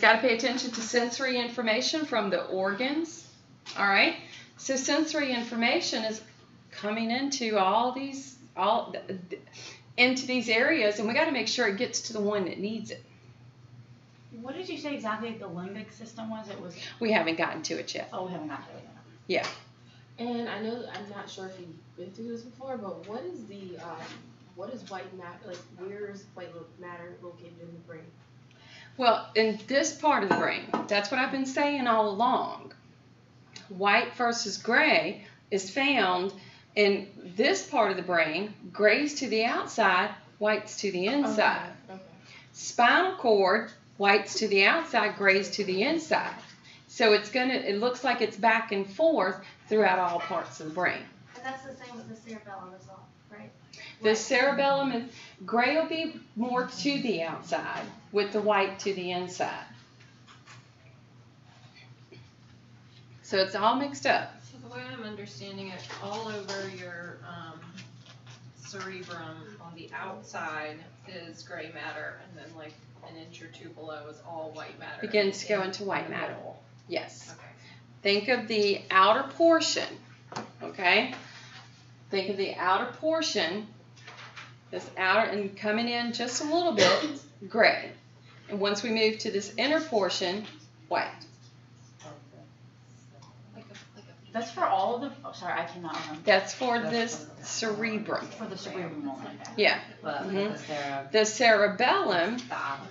got to pay attention to sensory information from the organs. All right. So sensory information is coming into into these areas, and we got to make sure it gets to the one that needs it. What did you say exactly the limbic system was? We haven't gotten to it yet. Oh, we haven't gotten to it Yeah. yet. And I know, I'm not sure if you've been through this before, but what is white matter? Like, where is white matter located in the brain? Well, in this part of the brain, that's what I've been saying all along. White versus gray is found in this part of the brain. Gray's to the outside, white's to the inside. Okay. Spinal cord, white's to the outside, gray's to the inside. So it looks like it's back and forth throughout all parts of the brain. And that's the same with the cerebellum as well, right? The cerebellum and gray will be more to the outside, with the white to the inside. So it's all mixed up. So the way I'm understanding it, all over your cerebrum on the outside is gray matter, and then like an inch or two below is all white matter. Begins to go into white matter. Yes. Okay. Think of the outer portion, okay? Think of the outer portion, this outer, and coming in just a little bit, gray. And once we move to this inner portion, white. That's for all of the. Oh, sorry, I cannot remember. That's for this cerebrum. For the cerebrum only. Yeah. The cerebellum,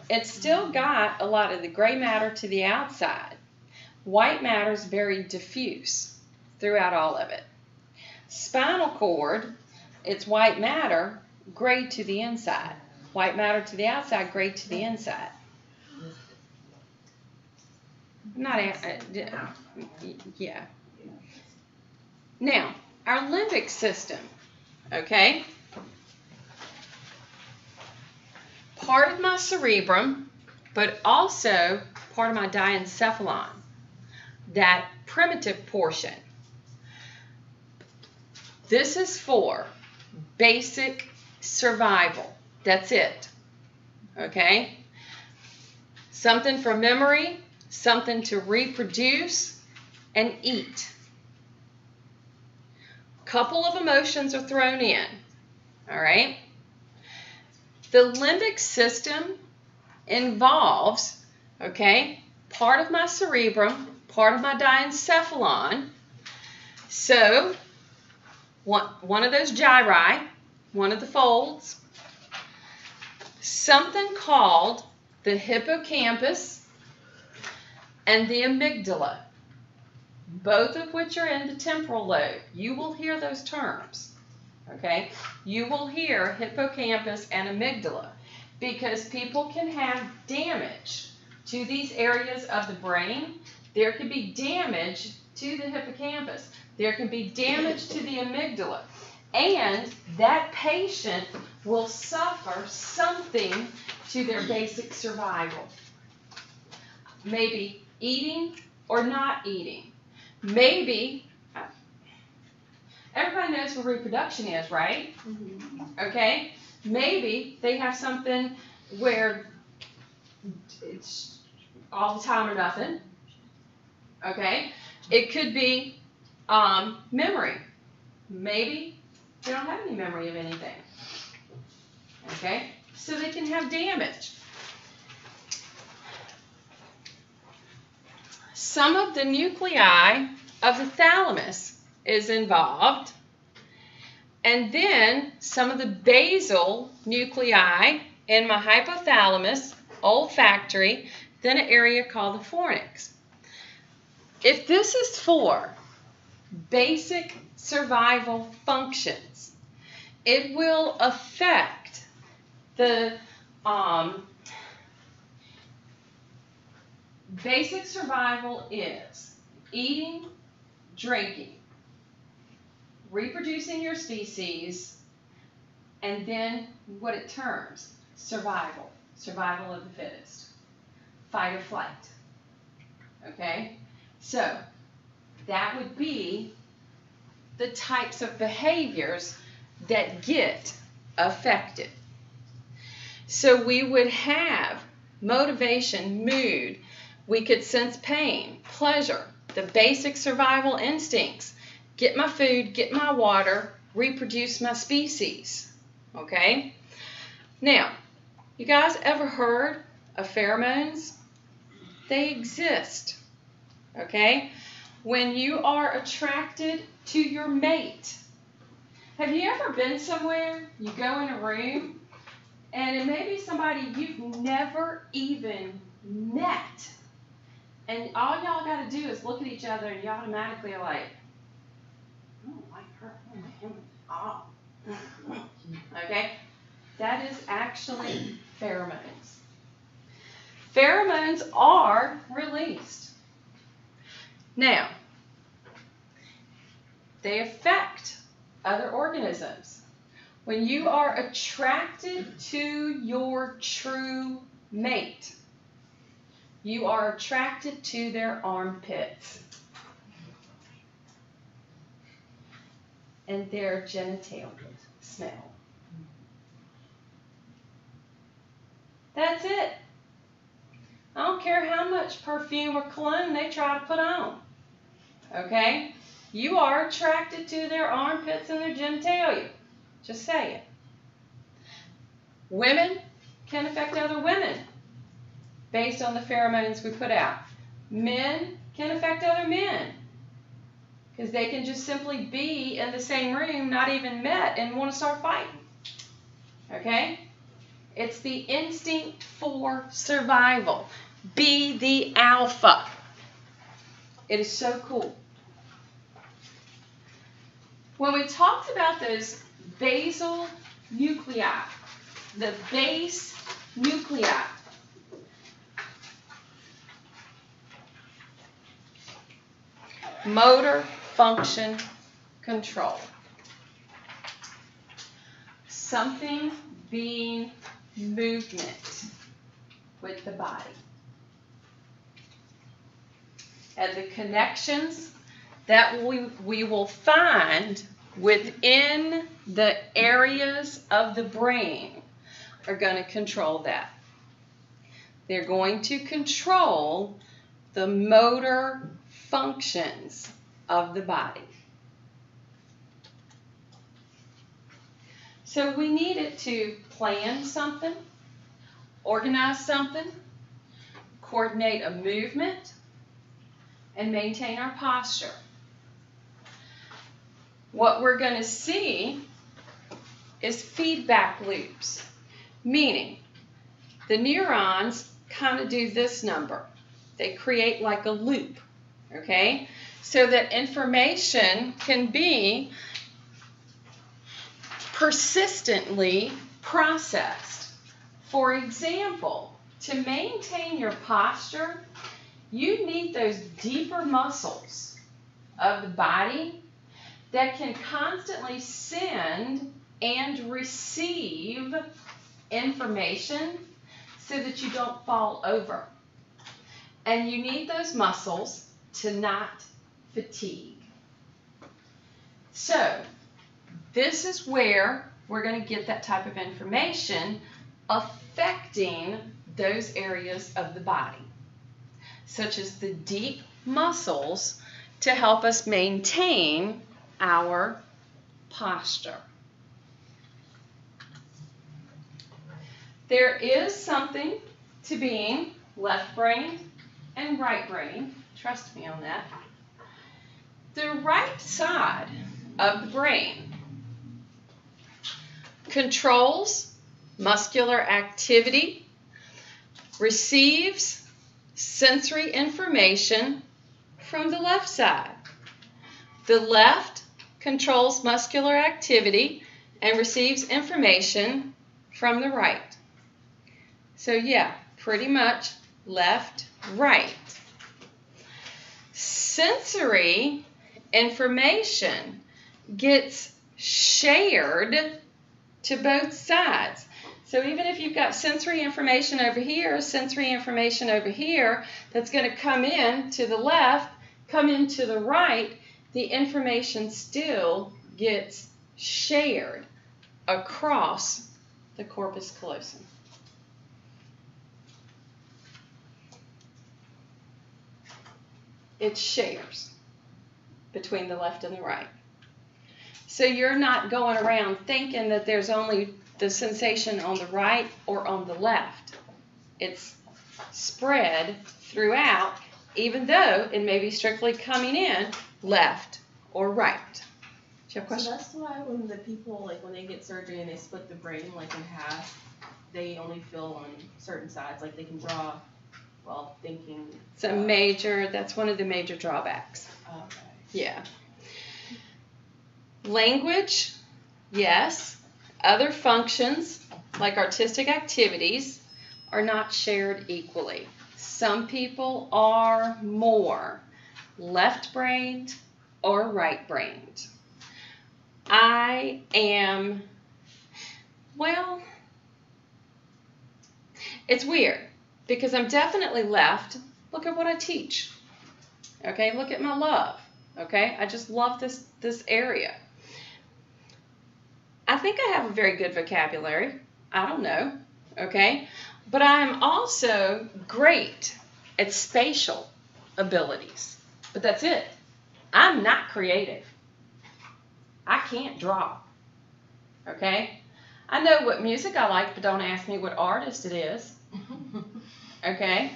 it's still got a lot of the gray matter to the outside. White matter is very diffuse throughout all of it. Spinal cord, it's white matter, gray to the inside. White matter to the outside, gray to the inside. Yeah. Now, our limbic system, okay? Part of my cerebrum, but also part of my diencephalon, that primitive portion. This is for basic survival. That's it, okay? Something for memory, something to reproduce and eat. Couple of emotions are thrown in, all right? The limbic system involves, okay, part of my cerebrum, part of my diencephalon. So, one of those gyri, one of the folds, something called the hippocampus and the amygdala, both of which are in the temporal lobe. You will hear those terms, okay? You will hear hippocampus and amygdala because people can have damage to these areas of the brain. There can be damage to the hippocampus. There can be damage to the amygdala. And that patient will suffer something to their basic survival. Maybe eating or not eating. Maybe, everybody knows what reproduction is, right? Mm-hmm. Okay? Maybe they have something where it's all the time or nothing. Okay? It could be memory. Maybe they don't have any memory of anything. Okay? So they can have damage. Some of the nuclei of the thalamus is involved, and then some of the basal nuclei in my hypothalamus, olfactory, then an area called the fornix. If this is for basic survival functions, it will affect the basic survival is eating, drinking, reproducing your species, and then what it terms, survival of the fittest, fight or flight. Okay? So, that would be the types of behaviors that get affected. So we would have motivation, mood, We could sense pain, pleasure, the basic survival instincts. Get my food, get my water, reproduce my species. Okay? Now, you guys ever heard of pheromones? They exist. Okay? When you are attracted to your mate. Have you ever been somewhere, you go in a room, and it may be somebody you've never even met, and all y'all got to do is look at each other and you automatically are like, I don't like her, I don't like him at all. Okay? That is actually pheromones. Pheromones are released. Now, they affect other organisms. When you are attracted to your true mate, you are attracted to their armpits and their genitalia smell. That's it. I don't care how much perfume or cologne they try to put on. Okay? You are attracted to their armpits and their genitalia. Just say it. Women can affect other women based on the pheromones we put out. Men can affect other men because they can just simply be in the same room, not even met, and want to start fighting. Okay? It's the instinct for survival. Be the alpha. It is so cool. When we talked about those basal nuclei, the base nuclei, motor function control. Something being movement with the body. And the connections that we will find within the areas of the brain are going to control that. They're going to control the motor functions of the body. So we needed to plan something, organize something, coordinate a movement, and maintain our posture. What we're going to see is feedback loops, meaning the neurons kind of do this number. They create like a loop, okay? So that information can be persistently processed. For example, to maintain your posture, you need those deeper muscles of the body that can constantly send and receive information so that you don't fall over. And you need those muscles to not fatigue. So, this is where we're going to get that type of information affecting those areas of the body, such as the deep muscles to help us maintain our posture. There is something to being left brain and right brain. Trust me on that. The right side of the brain controls muscular activity, receives sensory information from the left side. The left controls muscular activity and receives information from the right. So yeah, pretty much left, right. Sensory information gets shared to both sides. So even if you've got sensory information over here, sensory information over here, that's going to come in to the left, come into the right, the information still gets shared across the corpus callosum. it shares between the left and the right. So you're not going around thinking that there's only the sensation on the right or on the left. It's spread throughout, even though it may be strictly coming in left or right. Do you have a question? So that's why when the people, like when they get surgery and they split the brain like in half, they only feel on certain sides, like they can draw while thinking. That's one of the major drawbacks. Okay. Yeah. Language, yes. Other functions, like artistic activities, are not shared equally. Some people are more left-brained or right-brained. I am, well, it's weird because I'm definitely left. Look at what I teach. Okay, look at my love. Okay, I just love this area. I think I have a very good vocabulary. I don't know. Okay, but I'm also great at spatial abilities. But that's it. I'm not creative. I can't draw. Okay? I know what music I like, but don't ask me what artist it is. Okay?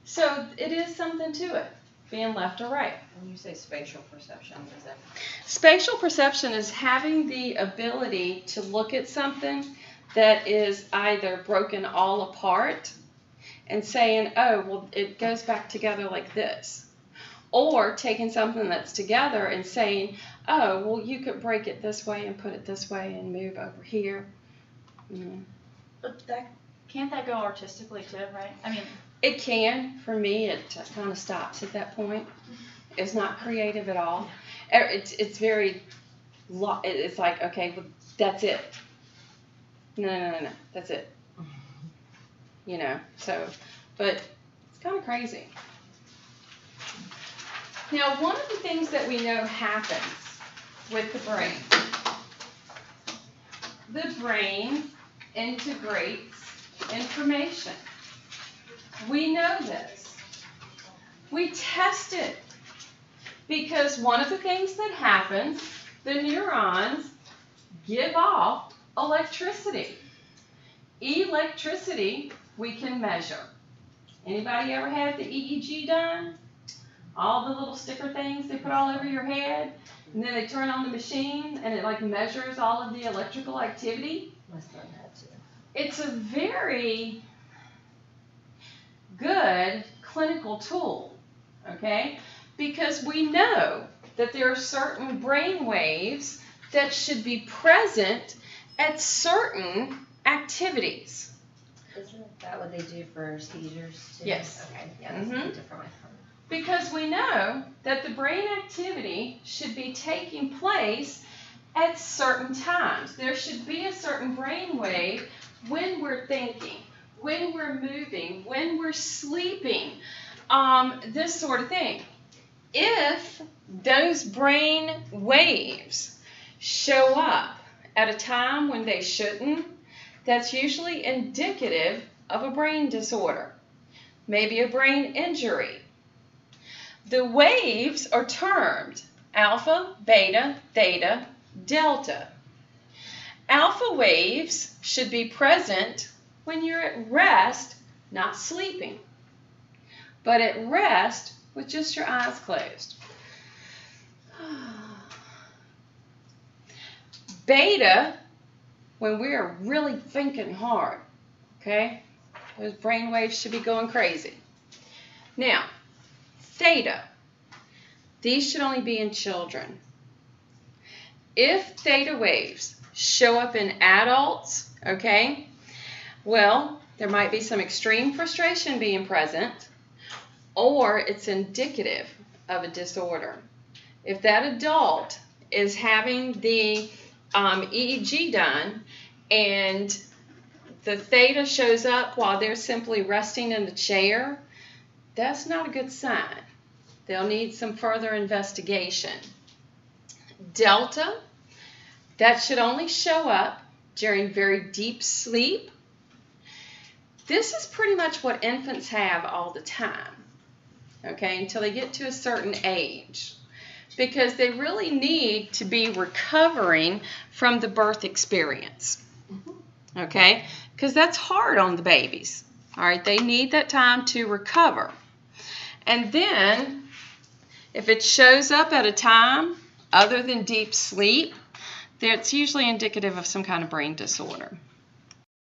So it is something to it, being left or right. When you say spatial perception, what is that? Spatial perception is having the ability to look at something that is either broken all apart and saying, oh, well, it goes back together like this. Or taking something that's together and saying, oh, well, you could break it this way and put it this way and move over here. But can't that go artistically too, right? I mean, It can. For me, it kind of stops at that point. It's not creative at all. It's very, it's like, okay, well, that's it. No, that's it. You know, so, but it's kind of crazy. Now, one of the things that we know happens with the brain integrates information. We know this. We test it because one of the things that happens, the neurons give off electricity. Electricity we can measure. Anybody ever had the EEG done? All the little sticker things they put all over your head, and then they turn on the machine and it like measures all of the electrical activity. My son had to. It's a very good clinical tool, okay? Because we know that there are certain brain waves that should be present at certain activities. Isn't that what they do for seizures too? Yes. Okay, yeah, that's a bit different. Because we know that the brain activity should be taking place at certain times. There should be a certain brain wave when we're thinking, when we're moving, when we're sleeping, this sort of thing. If those brain waves show up at a time when they shouldn't, that's usually indicative of a brain disorder, maybe a brain injury. The waves are termed alpha, beta, theta, delta. Alpha waves should be present when you're at rest, not sleeping, but at rest with just your eyes closed. Beta, when we are really thinking hard, okay? Those brain waves should be going crazy. Now, theta, these should only be in children. If theta waves show up in adults, okay, well, there might be some extreme frustration being present, or it's indicative of a disorder. If that adult is having the EEG done and the theta shows up while they're simply resting in the chair, that's not a good sign. They'll need some further investigation. Delta, that should only show up during very deep sleep. This is pretty much what infants have all the time. okay, until they get to a certain age, because they really need to be recovering from the birth experience, okay, because that's hard on the babies. All right, they need that time to recover. And then, if it shows up at a time other than deep sleep, that's usually indicative of some kind of brain disorder.